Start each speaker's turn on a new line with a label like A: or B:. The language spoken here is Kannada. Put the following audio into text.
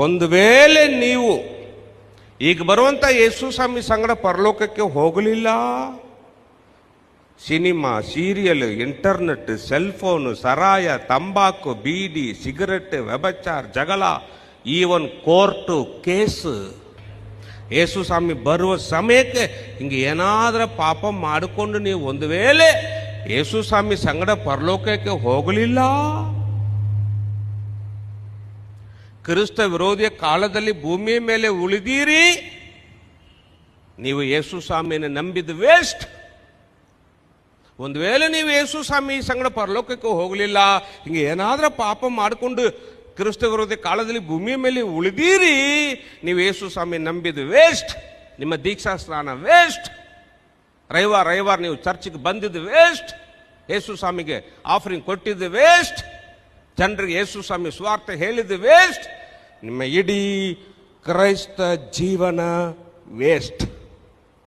A: ಒಂದು ವೇಳೆ ನೀವು ಈಗ ಬರುವಂಥ ಯೇಸು ಸ್ವಾಮಿ ಸಂಗಡ ಪರಲೋಕಕ್ಕೆ ಹೋಗಲಿಲ್ಲ, ಸಿನಿಮಾ, ಸೀರಿಯಲ್, ಇಂಟರ್ನೆಟ್, ಸೆಲ್ಫೋನು, ಸರಾಯ, ತಂಬಾಕು, ಬೀಡಿ, ಸಿಗರೆಟ್, ವ್ಯಭಿಚಾರ, ಜಗಳ, ಈವನ್ ಕೋರ್ಟು ಕೇಸ್, ಯೇಸು ಸ್ವಾಮಿ ಬರುವ ಸಮಯಕ್ಕೆ ಹಿಂಗೆ ಏನಾದರೂ ಪಾಪ ಮಾಡಿಕೊಂಡು ನೀವು ಒಂದು ವೇಳೆ ಯೇಸು ಸ್ವಾಮಿ ಸಂಗಡ ಪರಲೋಕಕ್ಕೆ ಹೋಗಲಿಲ್ಲ, ಕ್ರಿಸ್ತ ವಿರೋಧಿಯ ಕಾಲದಲ್ಲಿ ಭೂಮಿಯ ಮೇಲೆ ಉಳಿದೀರಿ, ನೀವು ಯೇಸು ಸ್ವಾಮಿಯನ್ನು ನಂಬಿದ ವೇಸ್ಟ್. ಒಂದು ವೇಳೆ ನೀವು ಯೇಸು ಸ್ವಾಮಿ ಸಂಗಡ ಪರಲೋಕಕ್ಕೆ ಹೋಗಲಿಲ್ಲ, ಹಿಂಗೆ ಏನಾದರೂ ಪಾಪ ಮಾಡಿಕೊಂಡು ಕ್ರಿಸ್ತ ವಿರೋಧಿ ಕಾಲದಲ್ಲಿ ಭೂಮಿಯ ಮೇಲೆ ಉಳಿದೀರಿ, ನೀವು ಯೇಸು ಸ್ವಾಮಿ ನಂಬಿದ ವೇಸ್ಟ್. ನಿಮ್ಮ ದೀಕ್ಷಾ ಸ್ನಾನ ವೇಸ್ಟ್. ರವಿವಾರ ನೀವು ಚರ್ಚ್ಗೆ ಬಂದಿದ್ದು ವೇಸ್ಟ್. ಯೇಸು ಸ್ವಾಮಿಗೆ ಆಫರಿಂಗ್ ಕೊಟ್ಟಿದ್ದು ವೇಸ್ಟ್. ಜನರಿಗೆ ಯೇಸು ಸ್ವಾಮಿ ಸ್ವಾರ್ಥ ಹೇಳಿದ್ದು ವೇಸ್ಟ್. ನಿಮ್ಮ ಇಡೀ ಕ್ರೈಸ್ತ ಜೀವನ ವೇಸ್ಟ್.